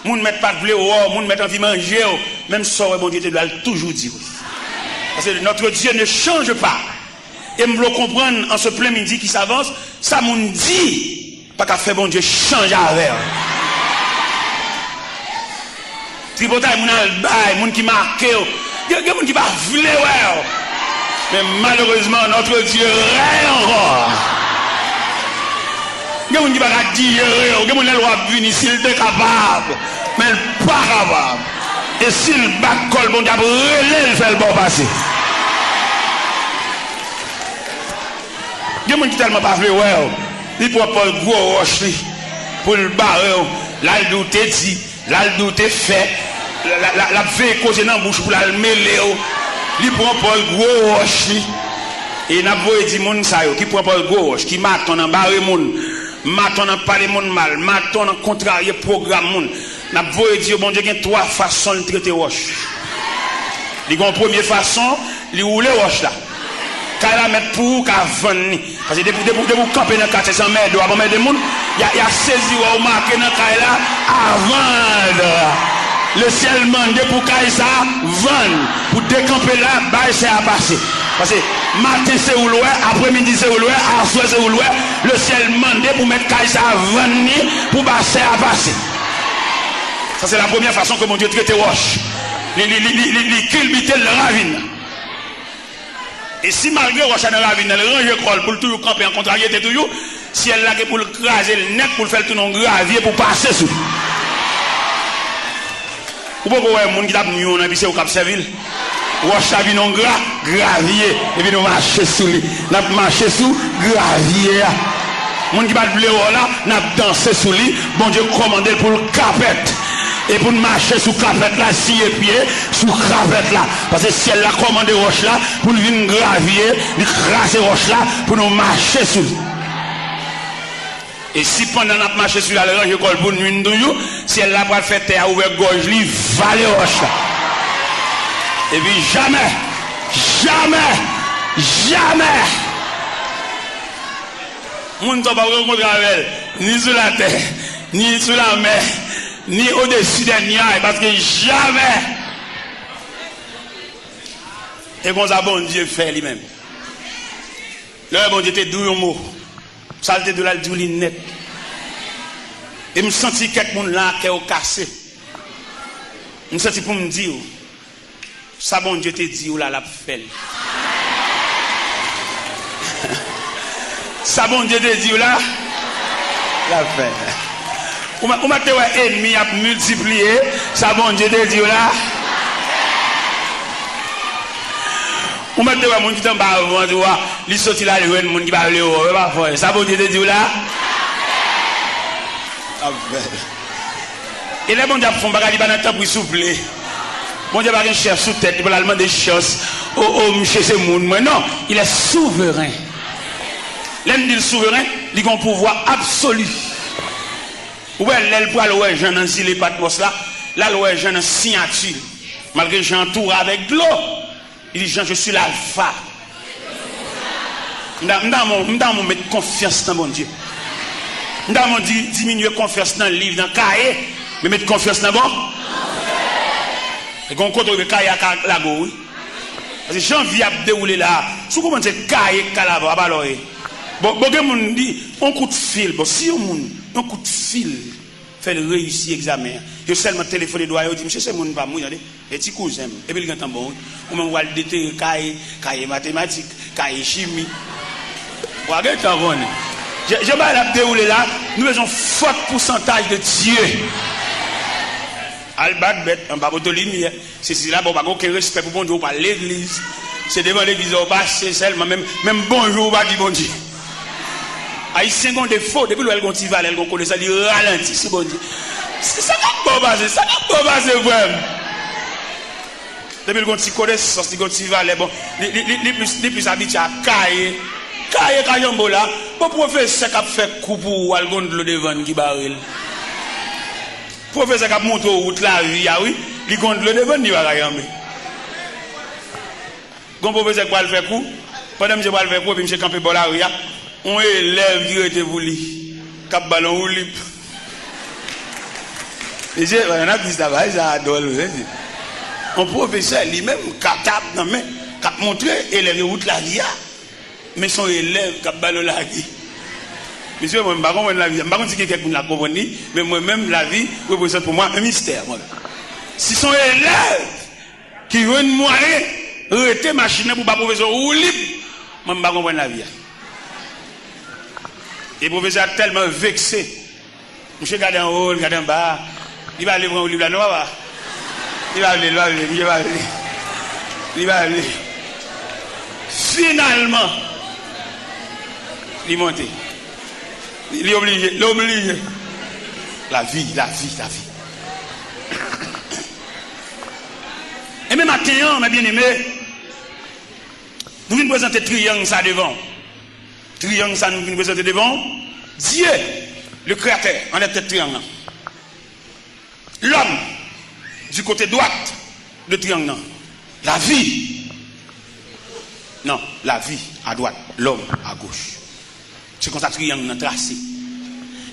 Moun met pas de blé, moun met envie manger, même ça, bon Dieu, tu dois toujours dire. Parce que notre Dieu ne change pas. Et me le comprendre en ce plein midi qui s'avance, ça moun dit, pas qu'à faire bon Dieu changer avec. Tripotaille, moun albay, moun qui marque, il y a moun qui va vouler, ouais. Mais malheureusement, notre Dieu règne encore. Il y a moun qui va dire, il y a moun qui va venir s'il est capable, mais il n'est pas capable. Et s'il bat col, bon Dieu, il fait le bon passer. Il y a des gens qui tellement pas fait, ouais, il ne peut pas le gros roche pour le barrer, là il doute dit, là il doute fait, la fait causer dans la bouche pour la mêler, il ne prend pas le gros roche. Et il n'a pas dit moun ça qui prend pas le gros roche, qui maton en barrer moun, maton en parler moun mal, maton en contrarier programme moun. N'a pas dit bon Dieu il y a trois façons de traiter roche. Il y a une première façon, il roule roche là. Quand la mettre pour qu'à vendre. Parce que depuis vous camper dans 400 mètres, avant mettre des gens, il y a saisi ou marqué dans le là à vendre. Le ciel demande pour qu'il ça vendre. Pour décamper là, c'est à passer. Parce que matin c'est où loin, après-midi c'est où loin, à soir c'est où loin. Le ciel demande pour mettre qu'il ça vendre, pour passer à passer. Ça c'est la première façon que mon Dieu traite roche. Il culbute le ravine. Et si malgré roche dans la ravine, elle range col pour toujours camper en contrariété toujours, si elle l'a pour le craser le net pour le faire tout non gravier pour passer sous. Ou pas qu'on monde qui tape nous on a c'est au Cap Serville. Roche a vu non gravier et puis nous marcher sous lui. N'a marcher sous gravier. Monde qui bat blé là, n'a danser sous lui, bon Dieu commandé pour le capette. Et pour marcher sous crapette là, si et pied, sous crapette là. Parce que si elle a commandé roche là, pour venir gravier, lui craser roche là, pour nous marcher sous. Et si pendant notre marché sur la range école pour nous, si elle a pas fait terre ouvert gorge, lui valer roche là. Et puis jamais, on ne peut pas rencontrer avec elle, ni sur la terre, ni sur la mer. Ni au-dessus des nuages, parce que jamais. Et qu'on a bon Dieu fait lui-même. Le bon Dieu était doux un mot. Saleté de la doulinette. Et je me sentis quelqu'un là qui est cassé. Je me sentis pour me dire, ça bon Dieu te dit ou là la fait. Ça bon Dieu te dit ou là la fait. Ou m'a dit ennemi a multiplié, ça bon Dieu te dit là. Ou m'a dit mon qui t'en bas avant tu vois, il sorti là le monde qui va aller au pas faire. Ça bon Dieu te dit là. Et là bon Dieu font bagarre pas dans temps pour souffler. Bon Dieu pas un chef sous tête, il va demander des choses au chez ce monde. Mais non, il est souverain. L'homme dit souverain, il a un pouvoir absolu. Ouais, elle pour aller Jean dans les patmos là, là le Jean dans signature. Malgré que j'entoure avec de l'eau, il dit Jean, je suis l'alpha. M'dam mon mettre confiance dans mon Dieu. M'dam mon diminuer confiance dans le livre, dans le cahier, mais mettre confiance dans bon. Et qu'on compte le cahier à la go, oui. Parce que Jean vient dérouler là, sous comment c'est cahier calava, à baloyer. Bon, moun dit, on coup de fil, bon, si on coup de fil, fait le réussir l'examen. Je seulement téléphoné doigt, je dis, monsieur, c'est mon pas mouille, et petit cousin, et puis il y a un bon, ou même, on va le déterrer, cahier mathématiques, cahier chimie. Ou regardez, t'en vois, je vais la dérouler là, nous avons un fort pourcentage de Dieu. Albat bête, un babo de lumière, c'est là, bon, pas aucun respect pour bon Dieu, pas l'église. C'est devant l'église, on passe, c'est seulement, même bonjour, pas dit bon Dieu. Haïtien ont des faux, depuis qu'elle continue, elle connaît ça, il ralentit, c'est bon Dieu. C'est ça qui est bon basé, ça qui est bon basé, vraiment. Depuis qu'elle connaît ça, il continue, bon, il plus habitué à cailler, caillambo là, pour professeur qui a fait coup pour aller de l'eau devant qui baril. Professeur qui a monté au route la vie, oui, il compte le devant, il va caillamber. Quand professeur qui va le faire coup, pendant que je vais le faire coup, puis je vais camper dans la rue, on élève qui était voulu, cap ballon ou lip. Et j'ai un dit ça va, j'adore. Un professeur lui-même capable non mais cap montrer élève route la vie mais son élève cap ballon la vie. Monsieur moi pas comprendre la vie, pas comprendre si quelqu'un la comprendre mais moi même la vie représente pour moi un mystère moi. Si son élève qui veut une moyen arrêter machine pour pas professeur ou libre, moi pas comprendre la vie. Et le professeur est tellement vexé. Monsieur regarde en haut, regarde en bas, il va aller prendre le livre là, non va. Il va aller. Finalement, il monte. Il est obligé. La vie. Et même matin, mes bien-aimés, nous venons présenter triangle ça devant. Triangle ça nous venons présenter devant. Dieu, le Créateur, en est tête triangle. L'homme, du côté droite de triangle. La vie. Non, la vie à droite, l'homme à gauche. C'est comme ça que triangle est tracé.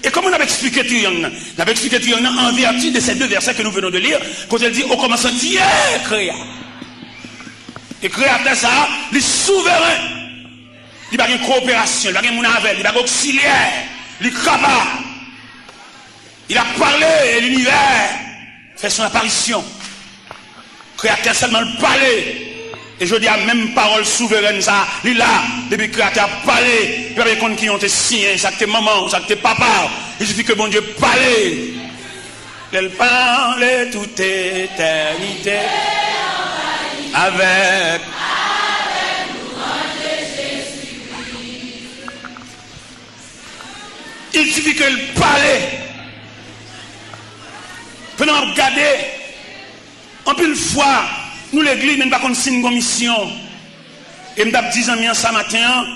Et comment on a expliqué triangle? On a expliqué triangle en vertu de ces deux versets que nous venons de lire, quand elle dit au commencement Dieu créa. Et créateur ça, il est souverain. Il n'y a pas de coopération, il n'y a pas de monnaie, il n'y a pas d'auxiliaire, il est capable. Il a parlé et l'univers fait son apparition. Créateur seulement le parler. Et je dis à même parole souveraine ça, il est là, depuis que Créateur a parlé, il y avait des qui ont été signés, ça que maman, ça que papa, il suffit que bon Dieu parle. Elle parle toute éternité avec il suffit qu'elle parle. Pendant regarder, en plus une fois, nous l'église, nous n'avons pas une commission. Et je me dis ans ça matin,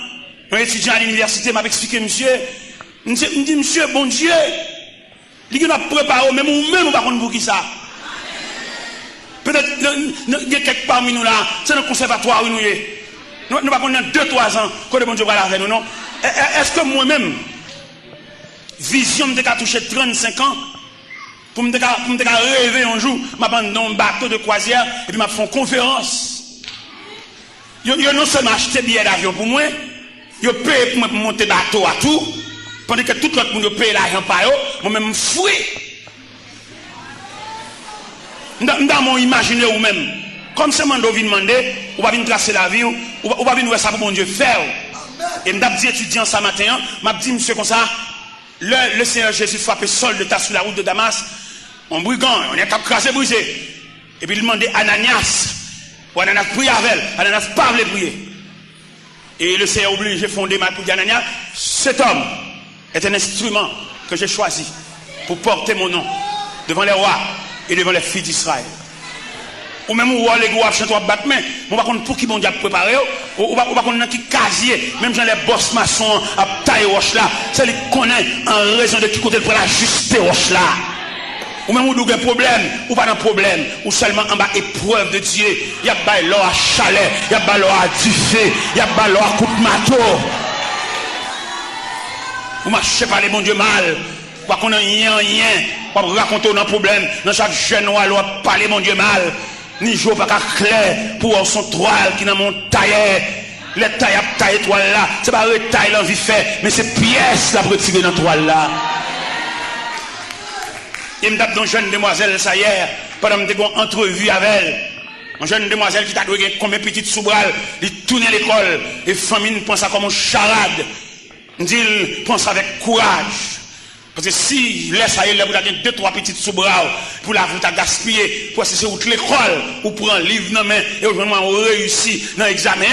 un étudiant à l'université m'a expliqué, monsieur, me dit, monsieur, bon Dieu, il a préparé, même ou même, on va pour qui ça. Peut-être, il y a quelques parmi nous là, c'est le conservatoire où nous y est. Nous ne pouvons pas 2-3 ans, quand le bon Dieu va la faire, nous, non? Est-ce que moi-même, vision me touché 35 ans, pour me rêver un jour, je dans un bateau de croisière et puis je fais une conférence. Ils non seulement acheté billet d'avion pour moi, ils payent pour me monter bateau à tout, pendant que tout le monde paye l'argent par eux, moi-même je fouille. Dans mon imaginaire ou même, comme c'est mon vient demander, on va venir tracer la vie, on va venir voir ça pour mon Dieu faire. Et je me dis étudiant ce matin, je me dis monsieur comme ça, le Seigneur Jésus frappé sol de tas sur la route de Damas, on brigand, on est crasé, brisé. Et puis il demandait Ananias, pour Ananias prier avec elle, Ananias pas voulait prier. Et le Seigneur obligé de fonder ma pour dire Ananias, cet homme est un instrument que j'ai choisi pour porter mon nom devant les rois et devant les filles d'Israël. Ou même où les gars chantent ou battent main, on va connaître pour qui bon Dieu a préparé, ou va connaître qui casier, même dans les boss maçons à taille roche là, c'est les connaît en raison de qui côté pour la juste roche là. Ou même où il y a un problème, ou pas de problème, ou seulement en bas épreuve de Dieu, il y a pas l'or à chalet, il y a pas l'or à diffé, il y a pas l'or à coup de marteau. Vous marchez pas les bon Dieu mal, pas qu'on a rien, pas raconter un problème, dans chaque jeune ou alors parler mon Dieu mal. Ni jour pas clair pour son toile qui dans mon tailleur. Les tailles à taille toile là, c'est pas le taille l'envie fait, mais c'est pièce la retirée dans toile là. Il me tape dans une jeune demoiselle ça hier, pendant que j'ai une entrevue avec elle. Une jeune demoiselle qui t'a donné combien de petites sous-bras, il tourne à l'école, et famille pense ça comme une charade. Il dit, pense avec courage. Parce que si laisse à elle, vous avez 2-3 petites sous-bras pour la vous gaspiller, pour c'est où l'école, ou pour un livre dans main, et aujourd'hui on réussit dans l'examen,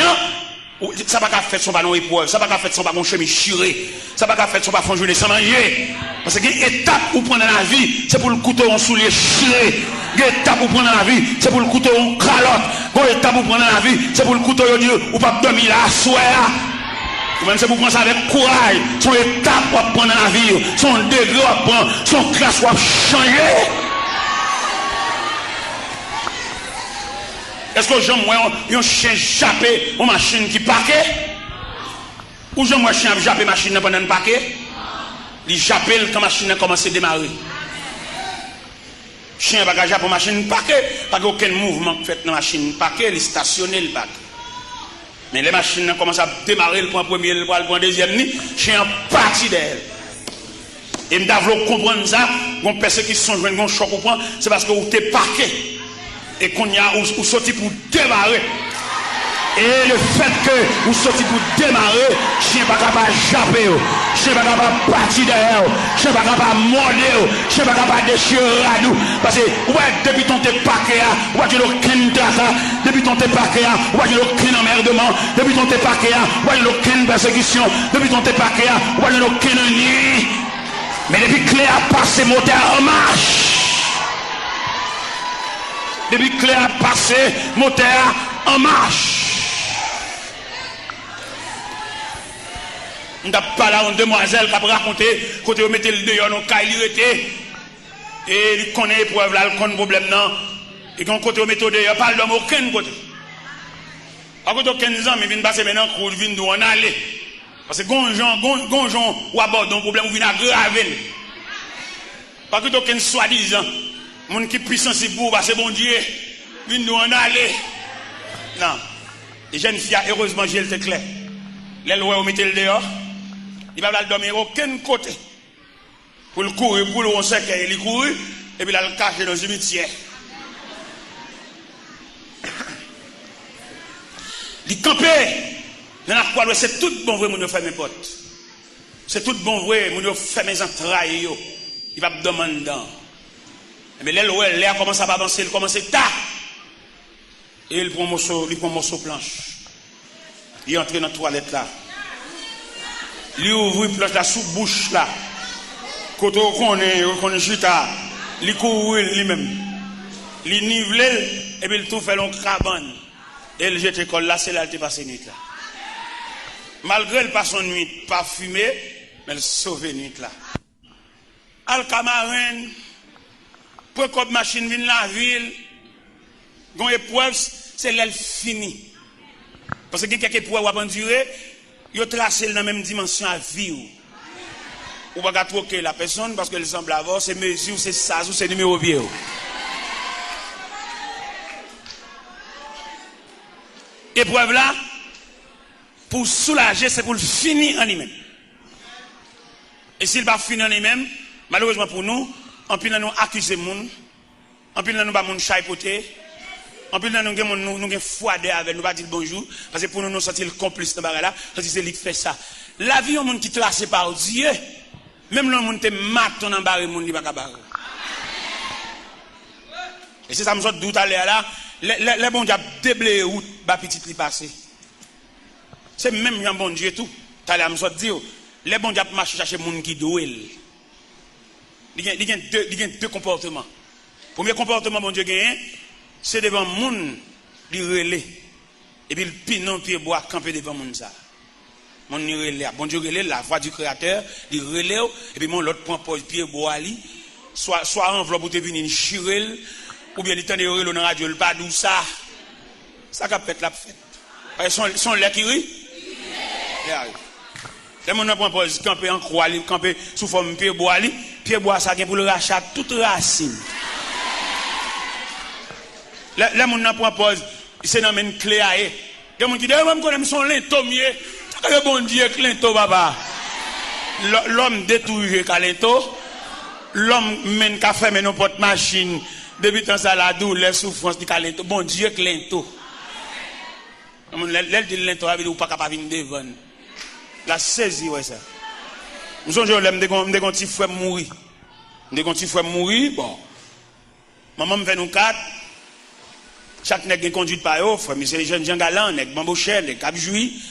ça va pas faire son pas non épreuve, ça va pas faire son pas mon chemin chiré, ça va pas faire son pas fond journée sans manger. Parce que l'étape pour prendre dans la vie, c'est pour le couteau en soulier chiré. L'étape pour prendre dans la vie, c'est pour le couteau en calotte. L'étape pour prendre dans la vie, c'est pour le couteau ou pas dormir là, soir. Même c'est pour prendre ça avec courage. Son étape pour prendre dans la vie, son degré à prendre, son classe pour changer. Est-ce que j'ai un chien jappé une machine qui paquet? Ou j'ai un chien jappé machine pendant un paquet? Il jappé quand la machine a commencé à démarrer. Chien bagage pour machine paquet, pas aucun mouvement fait dans machine paquet, il stationné le paquet. Mais les machines commencent à démarrer le point premier, le point deuxième ni, chien parti d'elle. Et me dois comprendre ça, gon personne qui sont joindre gon choc au point, c'est parce que vous t'es parqué et qu'on y a ou sorti pour démarrer. Et le fait que vous sortez pour démarrer, chien pas capable de japper, chien pas capable de partir derrière, chien pas capable de morder, chien pas capable de déchirer à nous. Parce que, ouais, depuis ton t'es paquet, ouais, tu n'as aucun trace, depuis ton t'es paquet, ouais, tu n'as aucun emmerdement, depuis ton t'es paquet, ouais, tu n'as aucune persécution, depuis ton t'es paquet, ouais, tu n'as aucune nuit. Mais depuis que Clé a passé, moteur en marche. Depuis que Clé a passé, moteur en marche. On n'a pas là une demoiselle qui a raconté, quand on mettait le dehors, on a été. Et il connaît l'épreuve là, il connaît le problème non. Et quand on met le dehors, pas d'homme aucun côté. À côté de 15 ans, mais il vient passer maintenant, il vient d'où on aller. Parce que gonjon ou aborde un problème, ou vient aggraver. Pas que aucun soi-disant, mon qui puissant c'est pour passer bon Dieu, vient d'où on aller. Non. Les jeunes filles, heureusement, j'ai le clair. Les lois, on mettait le dehors. Il va pas dormir aucun côté. Pour le courir, pour le on sait qu'il court, et puis il a le cacher dans le cimetière. Il campait. Dans la croix, c'est tout bon vrai, mon fait mes potes. C'est tout bon vrai, mon fait mes entrailles. Il va me demander. Mais l'air commence à avancer, il commence à tard. Et il prend un morceau planche. Il entre dans la toilette là. Il ouvre une planche là sous bouche là. Quand on est chita, il court lui-même. Il nivelle et puis il tout fait long cabane. Et il jette l'école là, c'est là qu'il passe nuit là. Malgré le passe en nuit, pas fumé, mais il sauve nuit là. Alcamarin, pour que machine vienne la ville, gon épreuve, c'est l'elle fini. Parce que quelqu'un qui pourrait endurer, il tracé dans la même dimension à vie. Ou pas troquer la personne parce qu'elle semble avoir ses mesures, ses sas ou ses numéros vieux. Épreuve là, pour soulager, c'est pour le finir en lui-même. Et s'il va finir en lui-même, malheureusement pour nous, en plus nous accuser moun, en plus nous pas moun chaipoter, en plus nous avons froidé avec nous pas dire bonjour parce que pour nous sentir le complice dans bagarre là, parce que c'est lui qui fait ça. La vie un monde qui tracé par Dieu, même le monde te mat ton embarré monde il pas capable. Et c'est ça me sort doute aller là, les bon Dieu déblayé route ba petit li passer. C'est même un bon Dieu tout. T'allais me sort dire les bon Dieu marcher chercher monde qui doué. Il y a deux comportements. Premier comportement bon Dieu gagne, c'est devant monde il relais et puis le pinon pied bois camper devant monde ça. Mon relais, bon Dieu relais la voix du créateur, il relais et puis mon l'autre point pied bois li soit enveloppe pour te venir chirel ou bien il tend de relais dans radio le pas d'où ça. Ça qu'a fait la fête. Son lait qui rit. Les gens ne pas camper en croix, camper sous forme pied bois li, pied bois ça pour le rachat toute racine. Les gens ne pas pause, c'est dans une clé à eux. Les gens qui disent même qu'on son lento mieux, le bon Dieu lento papa. L'homme détruit lento, l'homme mène café mais non porte machine. Depuis tant ça la douleur, souffrance du lento, bon Dieu lento. L'aile dit lento avec ou pas capable de devant. La saisie ouais ça. Nous sommes là me dégon petit frère mourir. Dégon petit frère mourir bon. Maman me fait nous quatre. Chaque nèg conduit par eux, frère, mais c'est les jeunes gens galants, nèg bamboucher, nèg capjoui.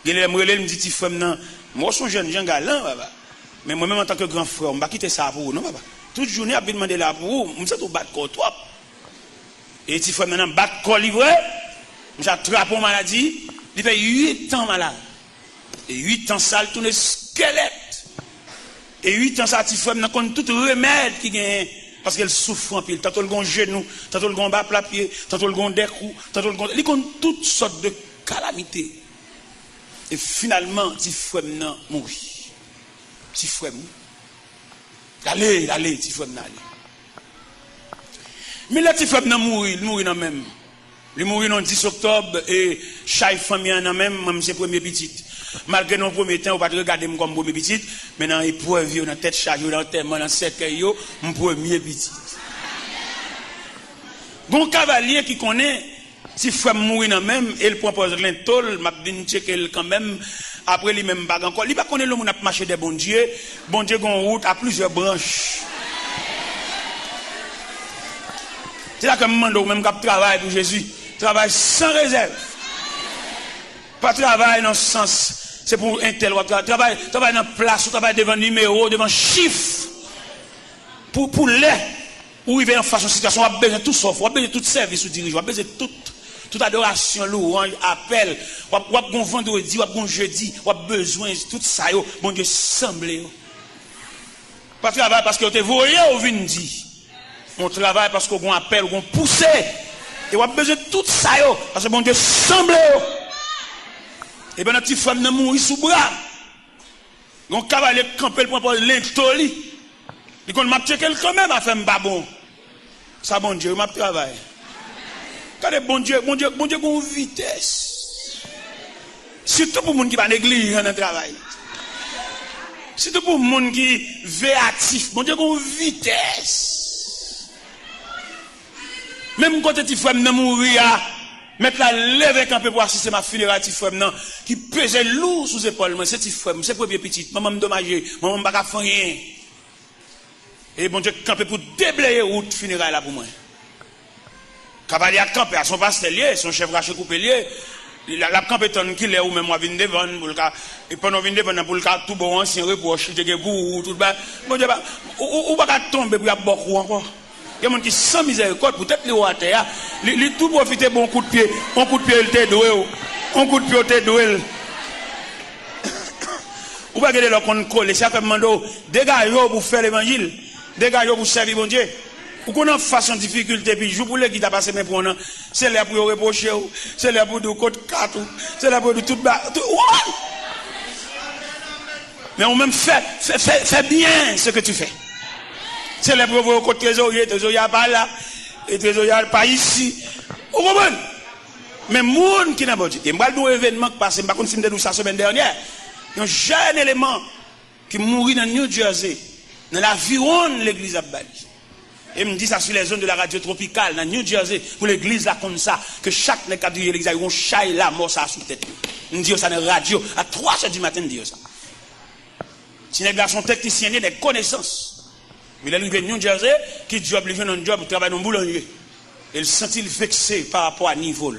Il me dit petit frère non, moi son jeune gens galants papa. Mais moi même en tant que grand frère, on va quitter ça pour non papa. Toute journée a bien demandé là pour vous, m'sait tout battre corps trop. Et petit frère maintenant battre corps livré, m'sait attraper maladie, il fait 8 ans malade. Et 8 ans ça, tourne squelette. Et 8 ans ça, petit frère, n'a connaît tout remède qui gagne. Parce qu'elle souffre en pile. Tantôt le gon genou, tantôt le gon bas plat pied, tantôt le gon décou, tantôt le gon. Il connaît toutes sortes de calamités. Et finalement, petit frère n'a mouri. Petit frère mou. Allez, petit frère n'a allé. Mais là, tu fais mourir, il mourit dans même. Il mourit le 10 octobre et chaque famille en même, même c'est premier petit. Malgré nos premiers temps, on va pas regarder comme premier petit, mais dans l'épreuve, dans la tête chargée, dans le thème, dans le cercueil, mon premier petit. Bon cavalier qui connaît, si frère mourir dans même, et il propose l'intol, m'a dit checker quand même, après lui même pas encore. Il va connaître le monde a marché des bon Dieu gon route à plusieurs branches. C'est là que je demande même qui travaille pour Jésus. Travaille sans réserve. Pas travail dans ce sens. C'est pour un tel. Travail dans place, travail devant numéro, devant chiffre. Pour les, où il vient en face de situation, on a besoin de tout sauf, on a besoin de tout service ou dirigeant, on a besoin de toute adoration, louange, appel, on a besoin de vendredi, on a besoin de jeudi, on a besoin de tout ça, bon Dieu, semblé. Pas travail parce que vous voyez ou vous dire. On travaille parce qu'on appelle, on pousse. Et on a besoin de tout ça, parce que bon Dieu semble. Et bien notre petite femme n'a mourir sous bras. On cavalier camper le point pour l'intoli. Il qu'on m'a checké quand même à faire pas bon. Ça bon Dieu, m'a travail. Quand bon Dieu, une vitesse. Surtout pour les gens qui va négliger dans le travail. Surtout pour les gens qui véatifs. Bon Dieu, une vitesse. Même quand tu fais mourir, mettre la lèvre un peu pour assister ma funéraille, qui pesait lourd sous épaules, c'est c'est premier petit, maman me dommagé, maman m'a pas fait rien. Et bon Dieu, campé pour déblayer route funéraille là pour moi. Cavalier a campé à son pastelier, son chef raché coupé lié. La campé tonne qui l'est ou même moi vinn devant pour le cas et pendant vinn devant pour le cas tout bon ancien reproche, il était goût tout bas. Bon Dieu, ou pas tomber pour y a beaucoup encore. Il y a des gens qui sans miséricorde, peut-être les rois à terre, ils tout profiter bon coup de pied, il t'est doué, un coup de pied, il t'est doué. Ou pas regarder leur compte collé, c'est comme mando, dégagez pour faire l'évangile, dégagez pour servir bon Dieu. Ou qu'on a face en difficulté, puis joue pour les qui t'a passé mes points, c'est là pour reprocher, c'est là pour du code 4, c'est là pour du tout bas. Mais on même fait bien ce que tu fais. C'est les pauvres côté trésorier pas là, et trésorier pas ici. Vous comprenez? Mais monde qui n'a pas dit. Et moi, le événement qui passe, je ne sais pas si c'était la semaine dernière. Il y a un jeune élément qui mourit dans New Jersey, dans l'aviron de l'église à Bali. Et me dit ça sur les zones de la radio tropicale, dans New Jersey, pour l'église là comme ça, que chaque n'est qu'à dire l'église, ils vont chailler la mort ça sous tête. On dit ça dans la radio, à 3h du matin, on dit ça. Si les garçons techniciens, des connaissances. Il est arrivé à New Jersey, qui job, il vient dans un job, il travaille dans un boulanger. Il se sentit vexé par rapport à niveau.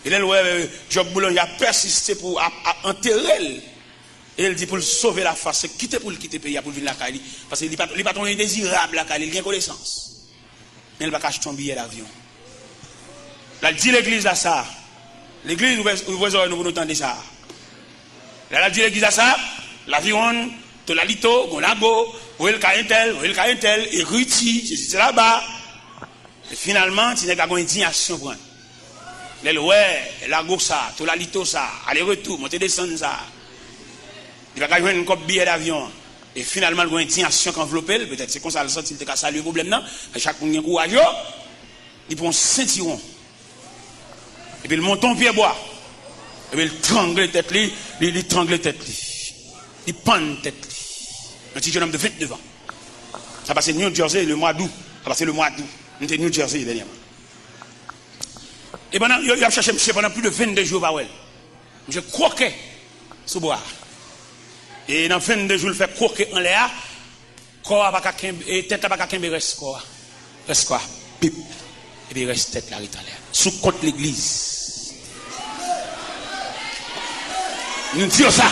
Il est le job boulanger a persisté pour enterrer. Et il dit pour sauver la face, c'est quitter pour le quitter le pays, pour venir la Cali. Parce qu'il n'est pas indésirable la Cali, il a une connaissance. Mais il va acheter un billet d'avion. Là, il dit l'église à ça. L'église, vous voyez, nous entendons ça. Là, il dit l'église à ça, l'avion, Tolalito, Gonago, où est le Caintel, et Ruti, c'est là-bas. Et finalement, tu n'as pas une indignation pour elle. Ouais, Lago ça, Tolalito ça, aller-retour, monter descendre ça. Il va gagner une copie billet d'avion. Et finalement, il y a une indignation qui enveloppe, peut-être c'est comme ça, il te casse le problème, non? Chaque monde qui est courageux, il prend un ceinturon. Et puis il monte en pied bois. Et puis il trangle tête, il trangle tête. Il pend tête. Un petit jeune homme de 29 ans. Ça passe New Jersey le mois d'août. Ça passe le mois d'août. On était New Jersey dernièrement. Et pendant, il a cherché monsieur pendant plus de 22 jours par elle. Je croquais sous bois. Et dans 22 jours, il fait croquer en l'air. Corps pas qu'à et tête pas qu'à reste quoi. Reste quoi? Pip. Et puis reste tête là, il l'air. Sous contre l'église. Nous disons ça.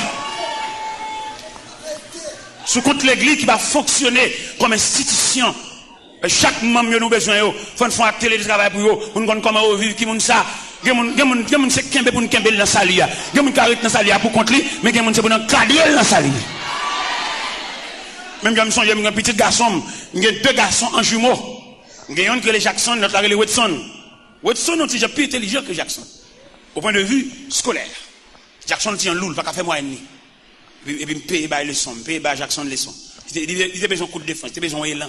Sous compte l'église qui va fonctionner comme institution. Chaque membre nous besoin yo, faut faire un télétravail pour eux, pour nous comment vivre qui moun ça. Gen c'est kembe pour nous kembe dans salia. Gen moun carré dans salia pour contre lui, mais gen moun c'est pour nous cadrer dans salia. Même quand j'ai un petit garçon, j'ai deux garçons en jumeaux. J'ai un qui est Jackson, l'autre est Watson. Watson est déjà plus intelligent que Jackson. Au point de vue scolaire. Jackson tient lourd, pas qu'à faire moi ennemi. Et puis, me paye les leçons, me paye Jackson les leçons. Il a besoin de coup de défense, il a besoin d'élan.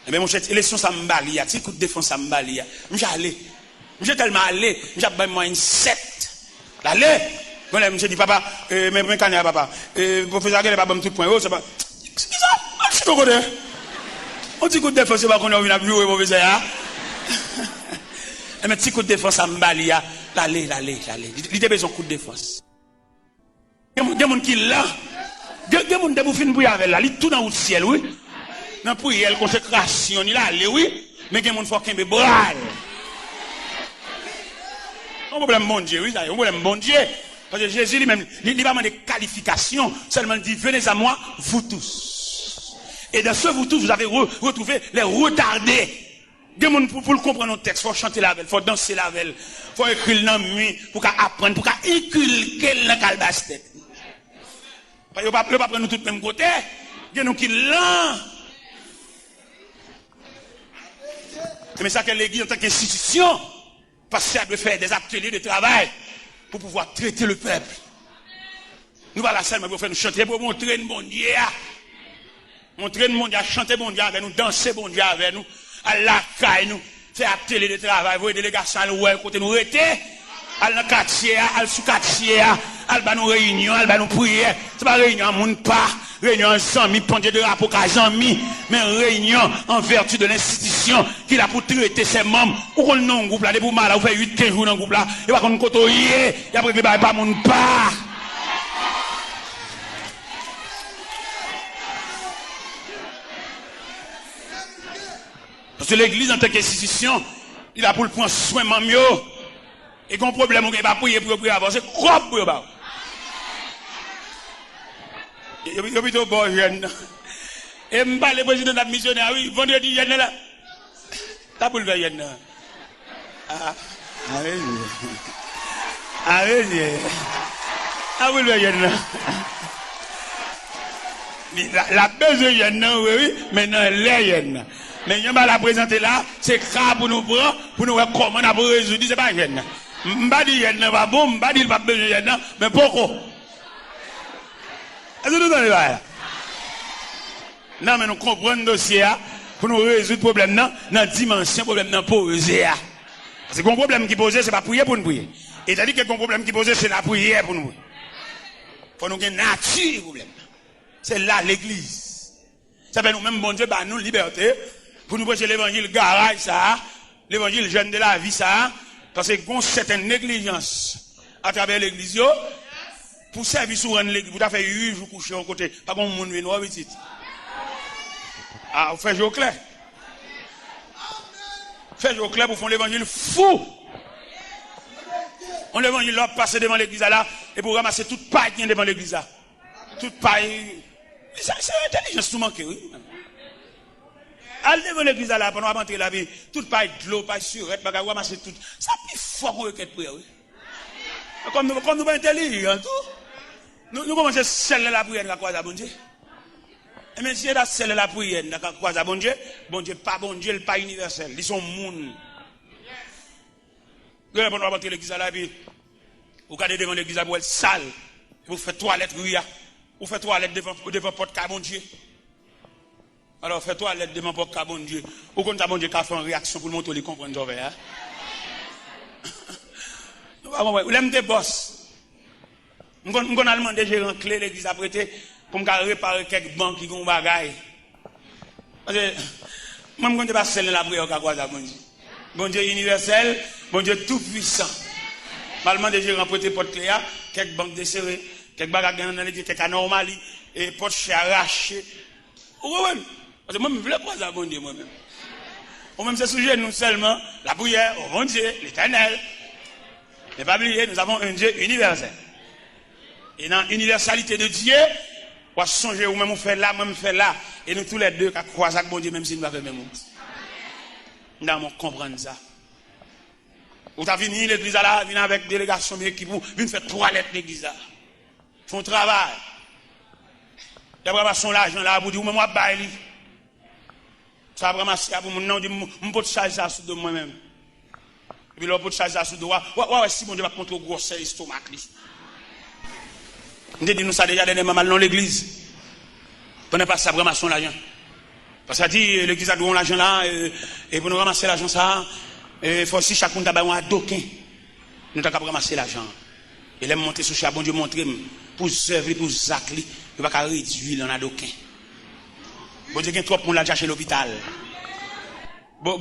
Eh bien, mon cher, élection, ça me balie, petit coup de défense, ça me balie. J'ai tellement allé, j'ai pas moi une 7. Allez! Bon, là, monsieur dit, papa, mais quand papa, professeur, il pas bon tout point, c'est pas. C'est ça? On dit quoi, on dit coup de défense, c'est pas qu'on a vu jouer, professeur. Mais petit coup de défense, ça me balie, allez. Il a besoin de coup de défense. Il y a des gens qui là, il y a des gens qui fin pour y avec là, il tout dans le ciel, oui. Dans prière, consécration, il a allé, oui. Mais il y a des gens qui font qu'un bral. Un problème bon Dieu, oui, un problème bon Dieu. Parce que Jésus lui-même, il n'a pas de qualification, seulement il dit, venez à moi, vous tous. Et dans ce vous tous, vous avez retrouvé les retardés. Des gens pour le comprendre notre texte, il faut chanter la veille, il faut danser la veille, il faut écrire dans la nuit, pour apprendre, pour inculquer dans la calbastette. Parce qu'il ne peut pas prendre nous tous le même côté. Il y a nous qui l'ont. Mais ça que l'église en tant qu'institution, parce qu'elle doit faire des ateliers de travail pour pouvoir traiter le peuple. Nous voilà seulement pour faire nous chanter, pour montrer le bon Dieu. Montrer le bon Dieu, chanter bon Dieu avec nous, danser bon Dieu avec nous, à la caille nous, faire atelier de travail, voir des délégations à nous, côté nous rester, à la quartier, à sous quartier, à nous réunion, à nous prière. C'est pas réunion à mon pas. Réunion en amis, pendant de rapport qu'à amis, mais réunion en vertu de l'institution qui a pour traiter ses membres. Ou qu'on non groupe là, des pour mal, ou fait 8-15 jours dans le groupe là, et pas qu'on côtoyer, et après que pas mon pas. Parce que l'église en tant qu'institution, il a pour le prendre soin de mieux. Et qu'on problème, on va pas prier pour avancer, quoi pour pas. Il y a plutôt bon jeune. Et je parle le président de la missionnaire, oui, vendredi, jeune là. T'as pour le faire jeune. Ah, allez. Ah, pour le faire jeune. La besoin jeune, oui, maintenant, les jeunes. Mais on va la présenter là, c'est grave pour nous prendre, pour nous voir comment on a résoudre, c'est pas jeune. Je pas dit jeune, pas bon, je pas dit pas besoin jeune, mais pourquoi? Est-ce que nous allons là? Non, mais nous comprenons le dossier pour nous résoudre le problème dans la dimension problème dans posé. Parce que le problème qui pose, c'est pas prier pour nous prier. Et c'est-à-dire que le problème qui pose, c'est la prière pour nous. Pour nous gagner nature problème. C'est là l'église. Ça fait nous-mêmes, bon Dieu, bah, nous, liberté, pour nous prêcher l'évangile garage, ça, l'évangile jeune de la vie, ça, parce que bon, c'est une négligence à travers l'église, pour servir sur l'église, pour faire 8 jours coucher au côté, pas comme mon noir petit. Ah, vous faites jour clair. Faites jour clair pour faire l'évangile fou. On l'évangile là, passer devant l'église là, et pour ramasser toute paille qui est devant l'église là. Toute paille. C'est intelligence tout manqué, oui. Allez devant l'église là, pendant rentrer la vie, toute paille de l'eau, paille surette, bagarre, ramasser tout. Ça plus fort pour requête prière, oui. Comme nous pas intelligents, tout. Nous commençons à sceller la prière dans la croix à bon Dieu. Et même si on a scellé la prière dans la croix à bon Dieu, pas bon Dieu, pas universel. Ils sont moun. Vous allez rentrer l'église là, puis vous regardez devant l'église là, pour être sale. Vous faites toilette, vous faites toilette devant porte bon Dieu. Alors faites toilette devant porte bon Dieu. Ou quand bon Dieu qui a fait une réaction pour le montrer, il comprend j'avais. Vous l'aimez des boss. Nous allons demander gérant clé l'église à prêter pour me réparer quelques banques qui ont bagaille. Parce que moi, je ne vais pas sceller la prière au cas de bon Dieu. Bon Dieu universel, bon Dieu tout puissant. Je vais demander gérant prêter porte clé, quelques banques desserrées, quelques bagages dans l'église, quelques anomalies, et porte chez arraché. Parce que moi, je ne veux pas ça, bon Dieu, moi-même. Moi-même, c'est sujet nous seulement, la prière, au bon Dieu, l'éternel. Ne pas oublier, nous avons un Dieu universel. Et dans l'universalité de Dieu, on va songer ou même on fait là, même fait là. Et nous tous les deux, qui croisons avec bon Dieu, même si nous avons même chose. Nous devons comprendre ça. Vous avez venu l'église là, venez avec délégation de l'équipe, venez faire toilette l'église là. Font travail. D'après ramasser l'argent là, vous dites, moi, je vais ça va ramasser pour mon nom, je peux charger ça sous de moi-même. Et puis là, je peux charger ça sous de moi. Ouais, si mon Dieu va contre le gros estomac. Nous dit nous ça déjà dernièrement mal dans l'église. Prenez pas ça vraiment son l'argent. Ça dit, l'église a donné l'argent là, et pour nous ramasser l'argent ça, il faut aussi chacun d'abord un doquin. Nous avons ramasser l'argent. Et là, monter sur le bon Dieu, montrer pour servir, pour zacler, il va pas réduire dans un doquin. Bon Dieu, il y a trop pour la chercher l'hôpital. Bon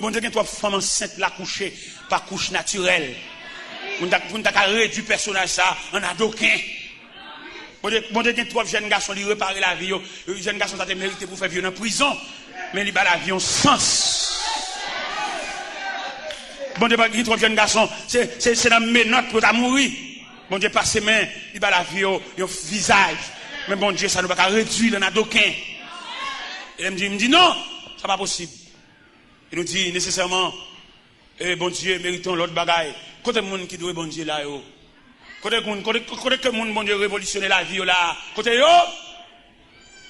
Dieu, il y a trop de femmes enceintes la coucher, par couche naturelle. Vous n'avez réduit le personnage ça en un doquin. Bon Dieu, il y a trop de jeunes garçons qui réparent la vie. Les jeunes garçons ont mérité pour faire vivre en prison, mais ils ont la vie en sens. Bon Dieu, il y a trop de jeunes garçons, c'est dans mes notes pour mourir. Bon Dieu, passe ses mains, il a la vie au visage. Mais bon Dieu, ça ne va pas réduire dans un doquin. Et il me dit non, ça n'est pas possible. Il nous dit nécessairement, bon Dieu, méritons l'autre bagaille. Côté le monde qui doit bon Dieu là, côté que monde bon Dieu révolutionner la vie là, côté yo.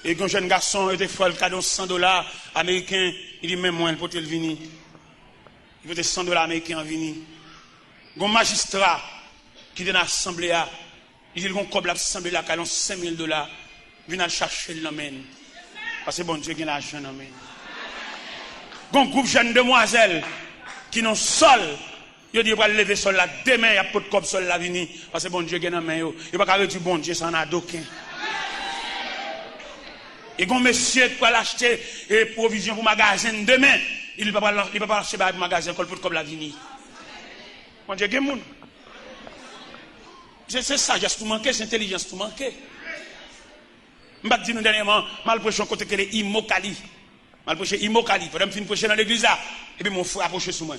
Et un jeune garçon était fait le cadeau $100 américains, il dit même moi il peut le venir. Il peut $100 américains en venir. Un magistrat qui est dans l'assemblée il dit qu'on cob l'assemblée là qui a $5,000, vient le chercher l'emmène. Parce que bon Dieu gagne l'argent l'emmène. Un groupe jeune demoiselles qui n'ont sol. Yo dit va lever sol là demain y a pas de cop sol là venir parce que bon Dieu gagne dans main yo. Il pas réduire bon Dieu ça n'a d'aucun. Et quand monsieur pour l'acheter et provision pour magasin demain, il peut pas acheter pour magasin pour cop la venir. Bon Dieu gagne moun. C'est sagesse tout manquer, c'est intelligence tout manquer. M'pa dit nous dernièrement mal prêcher côté que les Imokali. Mal prêcher Imokali, pendant fin prêcher dans l'église là et puis mon frère approché sur moi.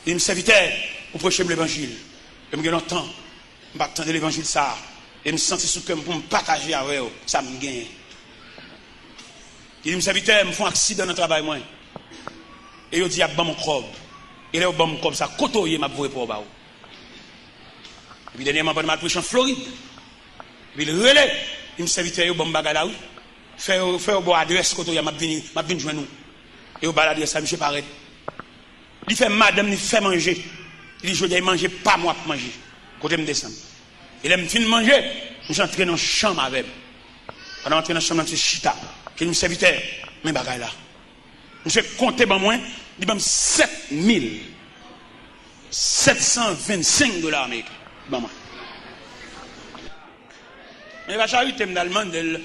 Il me servitait pour prêcher l'évangile. Et me gagne temps, me attendre l'évangile ça et me sentir sous cœur pour me partager avec eux, ça me gagne. Il me servitait me font accident dans le travail moi. Et il dit a ban mon crobe. Et là au ban mon crobe ça côtoyer m'a voué pour ba. Et puis dernièrement pendant ma prêcher en Floride. Et puis le relais, il me servitait au bon bagage là oui. Faire au bon adresse côtoyer m'a venir joindre nous. Et au bas l'adresse ça monsieur paraît. Il fait madame, il fait manger. Il dit, je dois manger, pas moi pour manger. Côté me descendre. Il aime fin manger, je suis entré dans la chambre avec. Pendant entrer dans la chambre, je suis chita. Qui me serviteur, mais bagaille là. Je suis compté par moi, il m'a $7,725 américains. Bon, mais la charité me demande, elle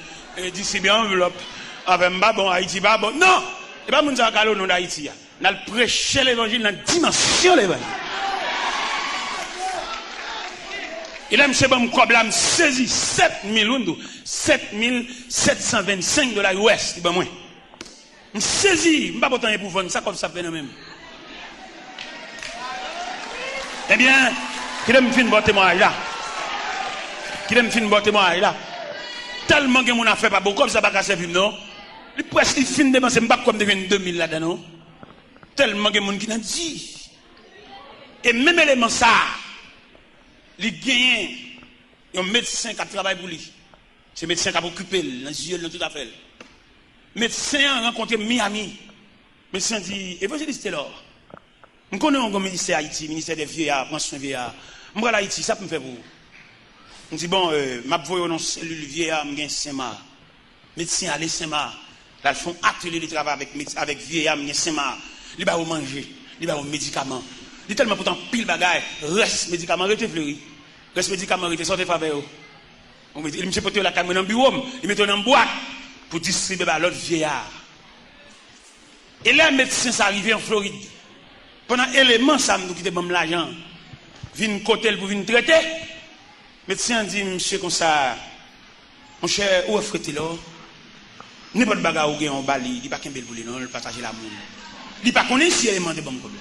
dit, c'est bien enveloppe. Avec moi, bon, Haïti, bon. Non! Et pas mon zakalo non d'Haïti. Nous allons prêcher l'évangile dans la dimension de l'évangile. Et là, M. Bamkobla me saisit $7,725 US. Ben moi. Me saisit, je ne vais pas pour vendre ça comme ça fait même. Eh bien, qu'il me fait un bon témoignage là. Qu'il me fait un bon témoignage là. Tellement que mon affaire pas beaucoup comme ça pas servir non. Il presque fin de dépenser pas comme devient 2000 là dedans. Tellement que monde qui n'a dit. Et même élément ça, il gagne un médecin qui travaille pour lui. C'est médecin qui a occupé dans les yeux tout à fait. Médecin a rencontré Miami. Médecin dit évangéliste là. Je connais un ministère Haïti, ministère des vieillards, prends soin des vieillards. Je vais à Haïti, ça peut me faire pour vous. Je dis bon, je vais dans cellule vieillard, je vais Saint-Marc. Médecin allez Saint-Marc. Là, ils font atelier de travail avec vieillard, je Saint-Marc. Ils vont manger, ils vont médicaments. Ils tellement pourtant pile bagaille, reste médicaments, reste fleuri. Reste médicaments, reste sortez faveur. Il me porté la caméra dans le bureau, il met dans une boîte pour distribuer à l'autre vieillard. Et là, le médecin s'est arrivé en Floride. Pendant élément, ça nous quitte bon l'argent. Vine côté pour venir traiter. Le médecin dit, monsieur, comme ça, mon cher, où est-ce là? N'importe bagarre ou gain en bali, il n'y a pas qu'un bel boulot, non, il partage l'amour. Il n'y a pas qu'on est si élément de bon problème.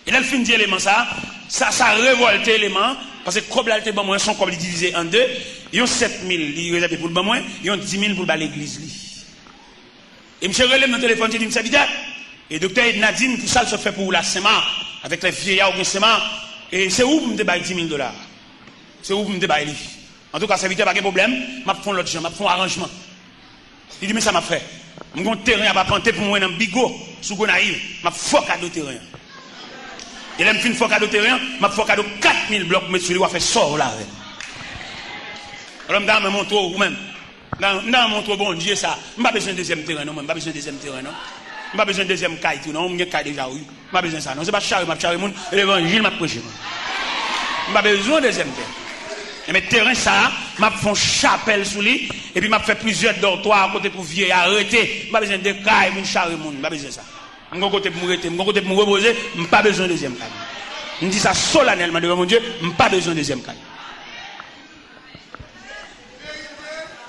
Et là, le fin d'élément, ça révolte l'élément, parce que comme là, bon moins, son comme divisé en deux, ils ont 7000, ils réservent pour le bon moins, ils ont 10 000 pour l'église. Et M. relève mon téléphone, il dit, ça vite. Et docteur Nadine, tout ça, se fait pour la Saint-Marc, avec les vieillards au Saint-Marc, et c'est où vous me débaillez $10 000? C'est où vous me débaillez? En tout cas, ça vite, pas de problème, je vais faire l'autre chose, je vais faire un arrangement. Il dit, mais ça m'a fait. Je vais un terrain à pas planter pour moi dans Bigot, sous Gonaïve, je vais faire cadeau terrain. Et là, je fais un cadeau terrain, je vais faire cadeau 4000 blocs, mais celui-là, faire sort là. Alors, je vais montre vous-même. Dans mon trop bon Dieu, ça. Je n'ai pas besoin de deuxième terrain, non. Je n'ai pas besoin de deuxième terrain, non. Je n'ai pas besoin de deuxième caille, non. Je n'ai pas déjà, oui. Je n'ai pas besoin de ça, non. C'est pas charé, je charé, l'évangile m'a prêché. Je n'ai pas besoin de deuxième terrain. Mais terrain, ça, m'a fait une chapelle sous lui, et puis m'a fait plusieurs dortoirs à côté pour vieux arrêter. Je n'ai pas besoin de caille, je charé, je n'ai pas besoin de ça. Je n'ai côté pour m'arrêter, je n'ai côté pour me reposer, je n'ai pas besoin de deuxième caille. Je dis ça solennellement devant mon Dieu, je n'ai pas besoin de deuxième caille.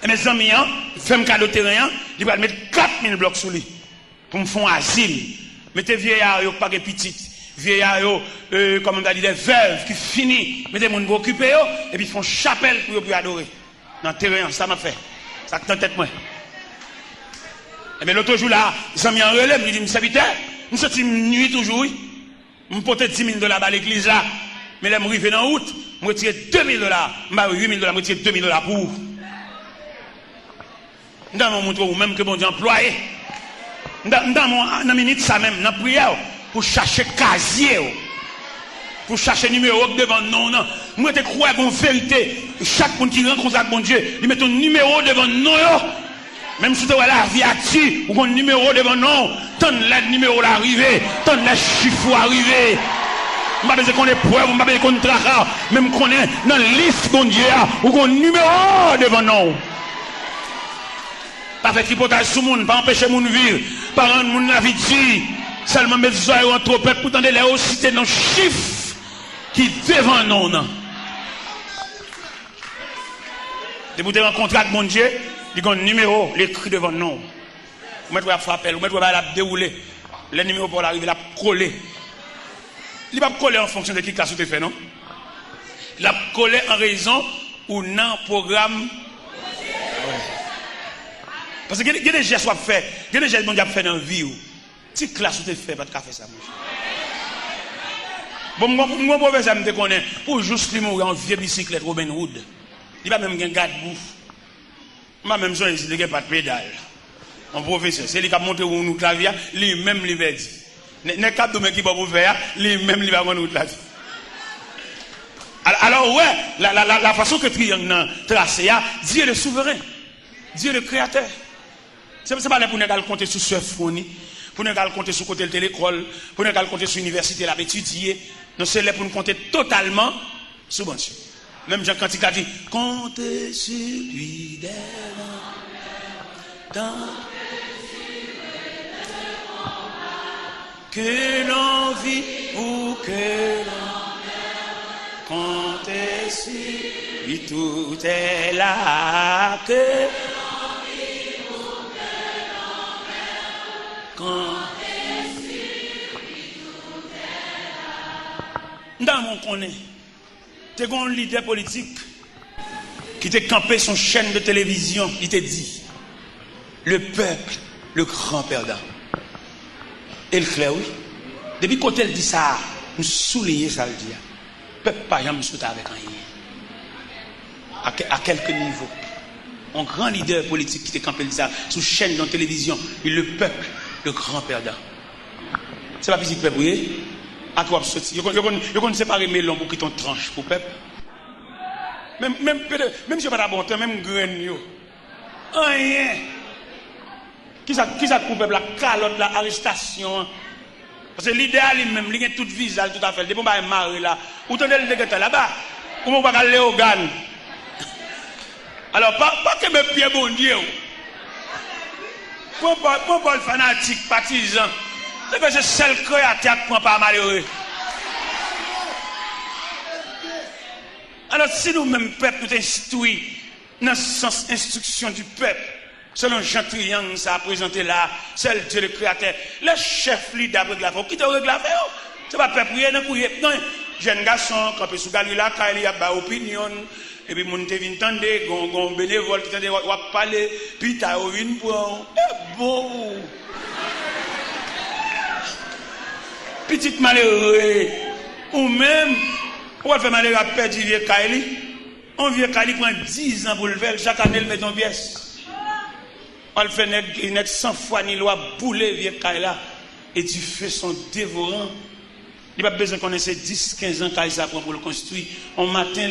Et mes amis, fais un cadeau terrain, ils vont mettre 4000 blocs sous lui pour me faire un asile. Mettez vieillards, pas de petites, vieillards, comme on a dit, des veuves qui finissent, mettez les gens pour occuper, et puis ils font chapelle pour pouvoir adorer. Dans le terrain, ça m'a fait. Ça dans tête moi. Et bien l'autre jour là, les amis en relève, ils disent, serviteur, nous sommes une nuit toujours, je me porte 10 000 $ à l'église là, mais là, je arrive en août, je retire 2 000 $, je 8 000 $, je retire 2 000 $ pour vous. Dans mon montre ou même que bon Dieu employé. Dans mon minute ça même, dans prière pour chercher casier, pour chercher numéro devant non non. Moi te crois en vérité, chaque monde qui rencontre avec bon Dieu, il met un numéro devant non. Même si tu as la vie active ou un numéro devant non, tant le numéro l'arriver, tant le chiffre arriver. Je ne sais pas qu'on est preuve, je ne sais pas qu'on est tracas, même qu'on est dans la liste bon Dieu ou un numéro devant non. Pas faire tripotage sur le monde, pas empêcher le monde de vivre, pas rendre le monde la vie de vie. Seulement mettre les oreilles entre eux, pour tenter les citer dans le chiffre qui devant nous. Et vous rencontrez avec mon Dieu, il y a un numéro, l'écrit devant nous. Vous mettez à frapper, vous mettez à dérouler. Le numéro pour l'arriver, il a collé. Il va coller en fonction de qui classe vous fait, non? Il a collé en raison ou non programme. Parce que il y a des gestes à faire, il y a des gestes que fait dans la vie. Si classe tu fais, pas de café ça. Bon, moi, professeur, je me connais, pour juste lui mourir en vieille bicyclette Robin Hood. Il va même un garde-bouffe. Moi, même si il n'y a pas de pédale. Mon professeur, c'est lui qui a monté où nous clavier, lui-même, il va dire. N'est pas de qui va vous faire, lui-même, il va nous clavier. Alors, ouais, la façon que triangle tracé, Dieu est le souverain, Dieu est le créateur. C'est pas là pour nous compter sur ce fourni, pour nous compter sur côté de l'école, pour nous compter sur l'université, là, étudier. Non, c'est là pour nous compter totalement sur bon Dieu. Même Jean Cantique a dit, comptez sur lui que l'on vit ou que l'on comptez sur lui, tout est là que dans mon connaît, tu as un leader politique qui t'a campé son chaîne de télévision, il t'a dit le peuple, le grand perdant. Et le clair, oui. Depuis quand elle dit ça, nous soulignons ça le dire. Le peuple pas jamais sauter avec rien. À quelques niveaux. Un grand leader politique qui t'a campé ça sous chaîne de télévision, et le peuple, le grand perdant. C'est pas physique peuple, oui. À toi, sortir. Je ne séparer melon pour qu'ils t'ont tranche pour peuple. Même si je pas bon temps, même graine, rien. Qui ça pour peuple, la calotte, la arrestation. Parce que l'idéal lui-même, il a tout visage, tout à fait. Depuis qu'on va marrer là, où t'en es le dégueulasse là-bas, où on va aller au GAN. Alors, pas que mes pieds bon Dieu. Pas le fanatique, partisan. C'est que c'est seul créateur qui ne pas malheureux. Alors, si nous-mêmes, peuple, nous instruisons dans le sens instruction du peuple, selon Jean Triangle, ça a présenté là, seul Dieu le créateur, le chef leader de la qui te règle la fait, c'est pas peuple, non, jeune garçon, quand il sous Galila, quand il y a une opinion, et puis mon te vient tendre, gon bénévole qui tente de parler, puis t'as une pour bon. Petite malheureux, ou même, on va faire malheureux à perdre du vieux Kaili. Un vieux Kaili prend 10 ans pour le faire, chaque année il met en pièce. On le fait net 100 fois ni loi bouler vieux Kaili là, et du feu sont dévorants. Il n'y a pas besoin qu'on ait 10-15 ans Kaili ça pour le construire. On matin